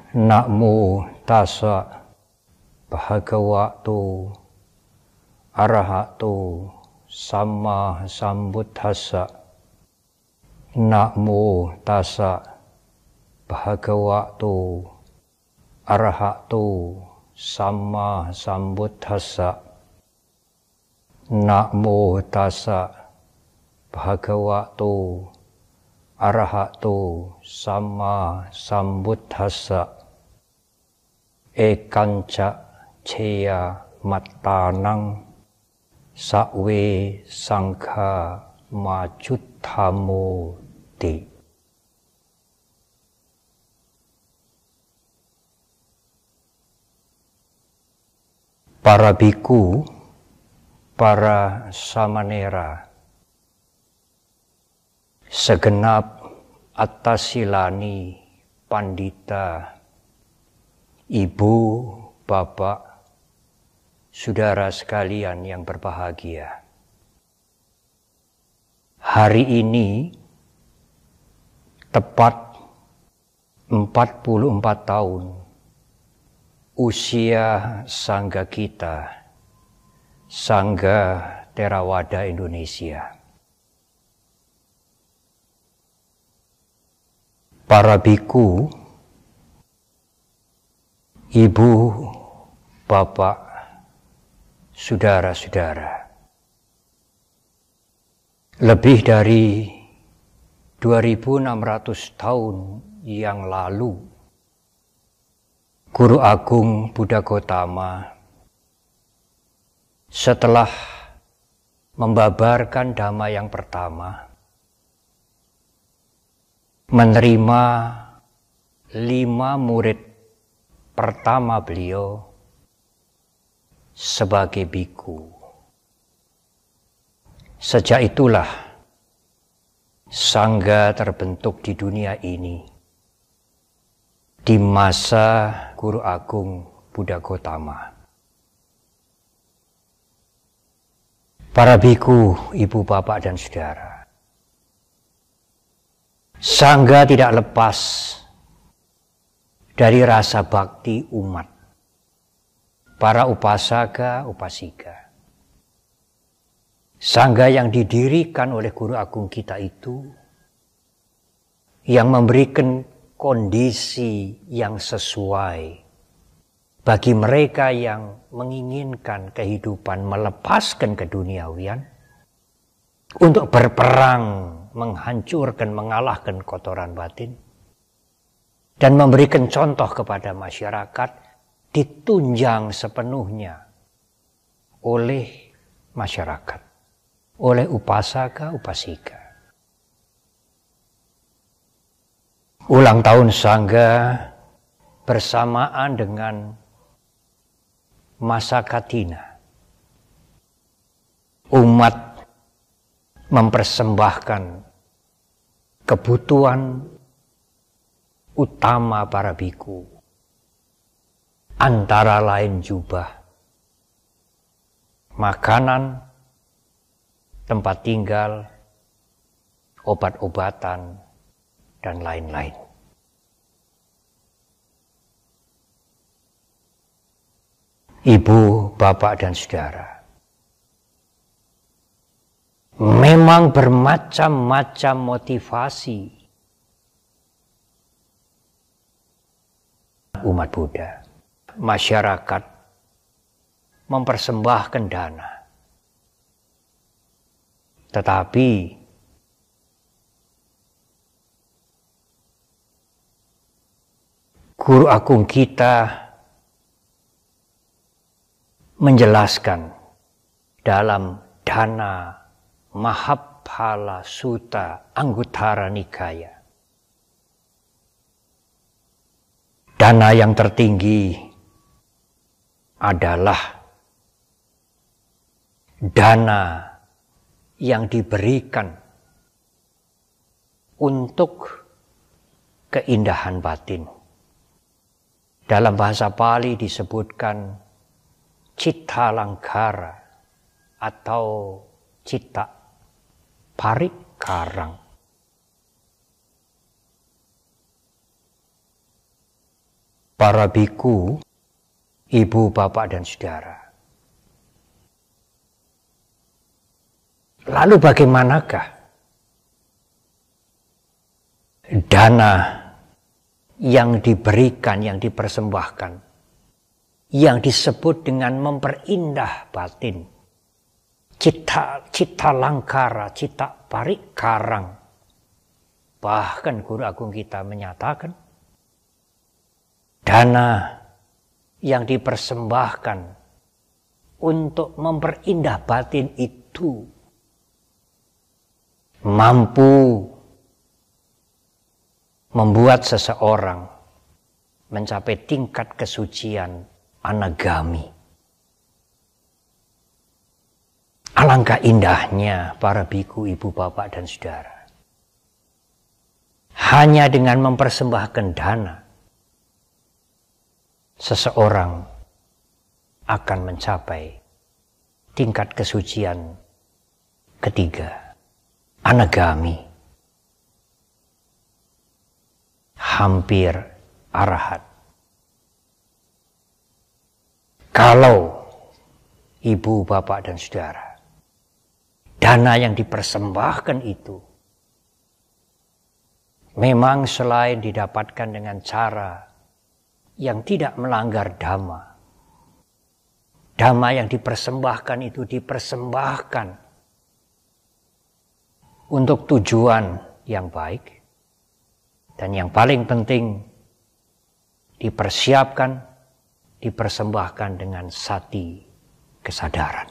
Namo tassa bhagavato arahato sama sambuddhassa. Namo tassa bhagavato arahato sama sambuddhassa. Namo tassa bhagavato arahato sama sambuddhassa. Ekanca ceya mattanang sakwe sangha majuttamo te. Para biku, para samanera, segenap attasilani pandita, ibu, bapak, saudara sekalian yang berbahagia. Hari ini tepat 44 tahun usia Sangga kita, Sangga Theravada Indonesia. Para biku, ibu, bapak, saudara-saudara, lebih dari 2600 tahun yang lalu, Guru Agung Buddha Gotama setelah membabarkan dhamma yang pertama, menerima 5 murid pertama beliau sebagai biku. Sejak itulah Sangga terbentuk di dunia ini di masa Guru Agung Buddha Gotama. Para biku, ibu, bapak, dan saudara, Sangga tidak lepas dari rasa bakti umat, para upasaka, upasika. Sangga yang didirikan oleh Guru Agung kita itu, yang memberikan kondisi yang sesuai bagi mereka yang menginginkan kehidupan melepaskan keduniawian, untuk berperang, menghancurkan, mengalahkan kotoran batin, dan memberikan contoh kepada masyarakat, ditunjang sepenuhnya oleh masyarakat, oleh upasaka, upasika. Ulang tahun Sangga bersamaan dengan masa Katina. Umat mempersembahkan kebutuhan utama para biku, antara lain jubah, makanan, tempat tinggal, obat-obatan, dan lain-lain. Ibu, bapak, dan saudara, memang bermacam-macam motivasi umat Buddha. Masyarakat mempersembahkan dana, tetapi Guru Agung kita menjelaskan dalam Dana Mahaphala Sutta Anguttara Nikaya, dana yang tertinggi adalah dana yang diberikan untuk keindahan batin. Dalam bahasa Pali disebutkan citta langkara atau citta parikarang. para biku, ibu, bapak, dan saudara. Lalu bagaimanakah dana yang diberikan, yang dipersembahkan, yang disebut dengan memperindah batin, cita langkara, cita parikarang. Bahkan guru agung kita menyatakan, dana yang dipersembahkan untuk memperindah batin itu mampu membuat seseorang mencapai tingkat kesucian anagami. Alangkah indahnya para biku, ibu, bapak, dan saudara. Hanya dengan mempersembahkan dana, seseorang akan mencapai tingkat kesucian ketiga, anagami, hampir arahat. Kalau ibu, bapak, dan saudara, dana yang dipersembahkan itu memang selain didapatkan dengan cara yang tidak melanggar dhamma, dhamma yang dipersembahkan itu dipersembahkan untuk tujuan yang baik, dan yang paling penting dipersiapkan, dipersembahkan dengan sati kesadaran.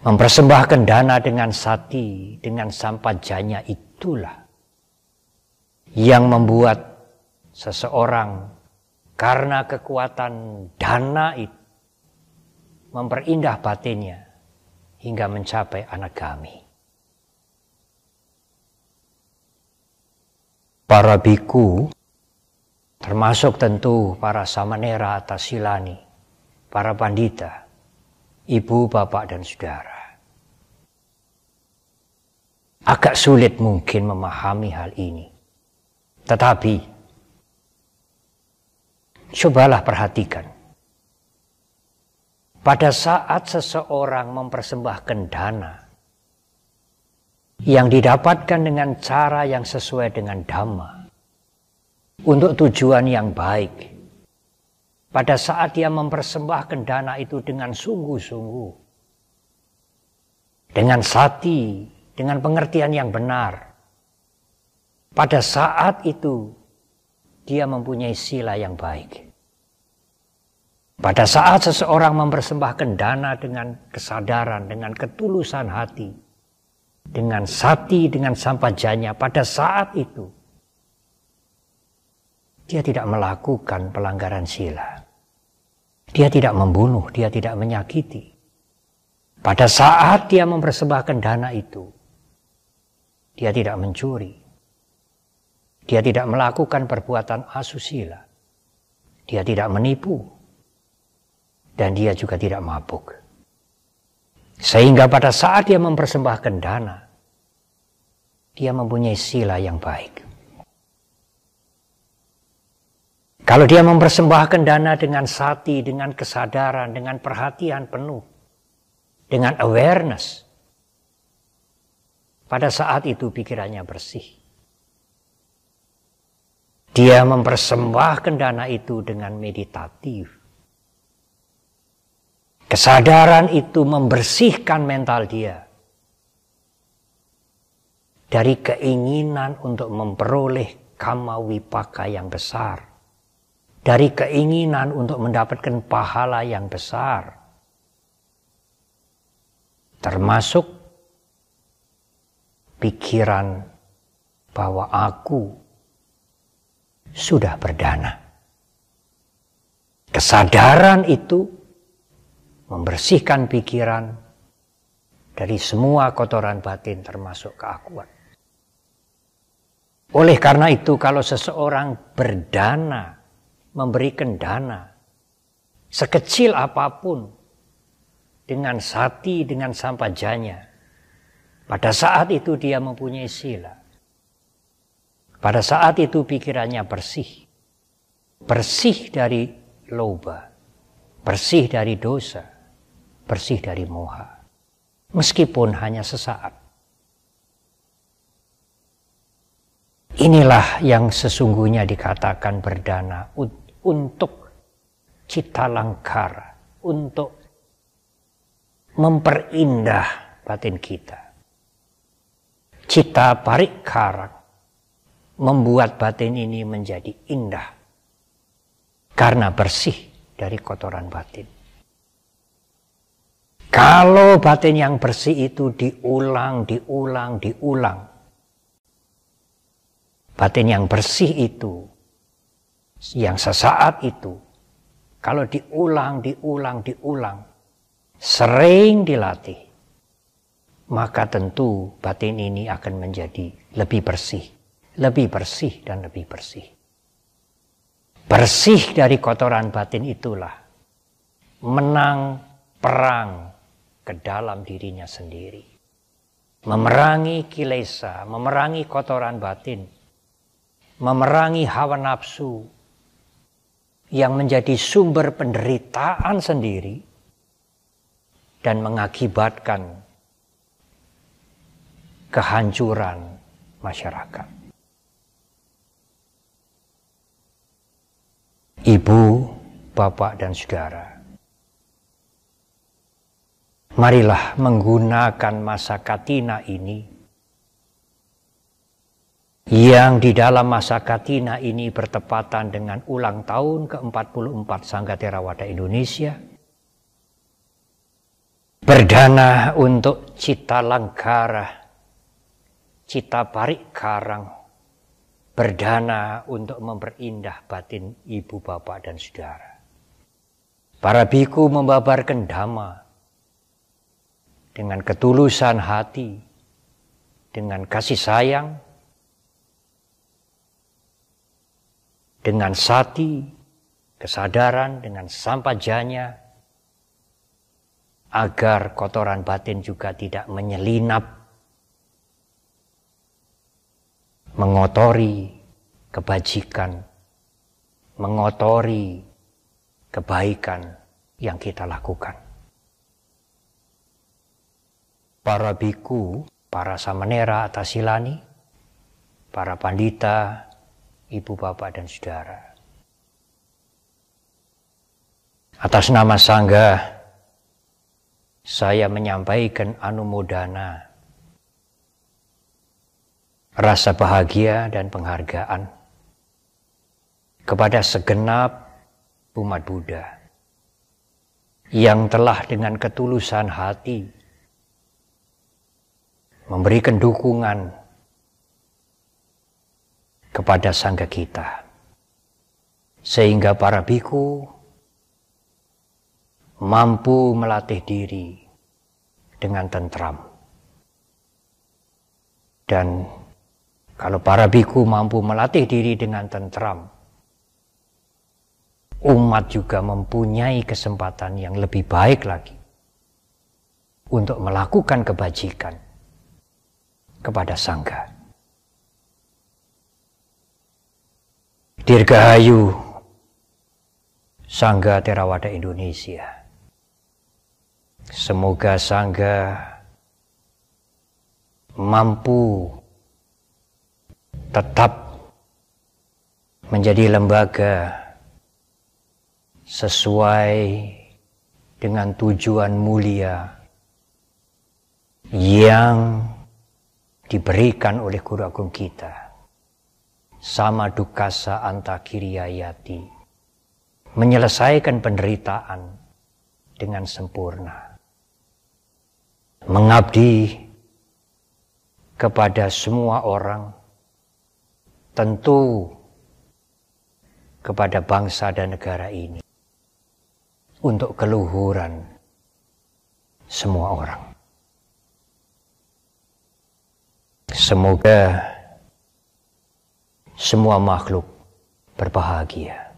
Mempersembahkan dana dengan sati, dengan sampajanya itulah yang membuat seseorang karena kekuatan dana itu memperindah batinnya hingga mencapai anagami. Para biku, termasuk tentu para samanera atau silani, para pandita, ibu, bapak, dan saudara, agak sulit mungkin memahami hal ini. Tetapi, cobalah perhatikan. Pada saat seseorang mempersembahkan dana yang didapatkan dengan cara yang sesuai dengan dhamma, untuk tujuan yang baik, pada saat dia mempersembahkan dana itu dengan sungguh-sungguh, dengan sati, dengan pengertian yang benar, pada saat itu dia mempunyai sila yang baik. Pada saat seseorang mempersembahkan dana dengan kesadaran, dengan ketulusan hati, dengan sati, dengan sampajanya, pada saat itu dia tidak melakukan pelanggaran sila. Dia tidak membunuh, dia tidak menyakiti. Pada saat dia mempersembahkan dana itu, dia tidak mencuri. Dia tidak melakukan perbuatan asusila. Dia tidak menipu. Dan dia juga tidak mabuk. Sehingga pada saat dia mempersembahkan dana, dia mempunyai sila yang baik. Kalau dia mempersembahkan dana dengan sati, dengan kesadaran, dengan perhatian penuh, dengan awareness, pada saat itu pikirannya bersih. Dia mempersembahkan dana itu dengan meditatif. Kesadaran itu membersihkan mental dia dari keinginan untuk memperoleh kama wipaka yang besar, dari keinginan untuk mendapatkan pahala yang besar, termasuk pikiran bahwa aku sudah berdana. Kesadaran itu membersihkan pikiran dari semua kotoran batin termasuk keakuan. Oleh karena itu, kalau seseorang berdana, memberikan dana sekecil apapun dengan sati, dengan sampajanya, pada saat itu dia mempunyai sila. Pada saat itu pikirannya bersih. bersih dari loba, bersih dari dosa, bersih dari moha. Meskipun hanya sesaat. Inilah yang sesungguhnya dikatakan berdana untuk cita langkara, untuk memperindah batin kita. Cita parikara membuat batin ini menjadi indah karena bersih dari kotoran batin. Kalau batin yang bersih itu diulang, batin yang bersih itu, yang sesaat itu, kalau diulang, sering dilatih, maka tentu batin ini akan menjadi lebih bersih dan lebih bersih. Bersih dari kotoran batin itulah menang perang ke dalam dirinya sendiri. Memerangi kilesa, memerangi kotoran batin, memerangi hawa nafsu yang menjadi sumber penderitaan sendiri dan mengakibatkan kehancuran masyarakat. Ibu, bapak, dan saudara, marilah menggunakan masa katina ini, yang di dalam masa katina ini bertepatan dengan ulang tahun ke-44 Sangga Theravada Indonesia, berdana untuk cita langkara, cita parikarang, berdana untuk memperindah batin ibu, bapak, dan saudara. Para biku membabarkan dhamma dengan ketulusan hati, dengan kasih sayang, dengan sati, kesadaran, dengan sampajanya, agar kotoran batin juga tidak menyelinap, mengotori kebajikan, mengotori kebaikan yang kita lakukan. Para biku, para samanera atau silani, para pandita, ibu, bapak, dan saudara, atas nama Sangga, saya menyampaikan anumodana, rasa bahagia dan penghargaan kepada segenap umat Buddha yang telah dengan ketulusan hati memberikan dukungan kepada Sangga kita, sehingga para biku mampu melatih diri dengan tentram. Dan kalau para biku mampu melatih diri dengan tentram, umat juga mempunyai kesempatan yang lebih baik lagi untuk melakukan kebajikan kepada Sangga. Dirgahayu Sangga Theravada Indonesia. Semoga Sangga mampu tetap menjadi lembaga sesuai dengan tujuan mulia yang diberikan oleh Guru Agung kita, sama dukasa antakiriyayati, menyelesaikan penderitaan dengan sempurna, mengabdi kepada semua orang, tentu kepada bangsa dan negara ini, untuk keluhuran semua orang. Semoga semua makhluk berbahagia.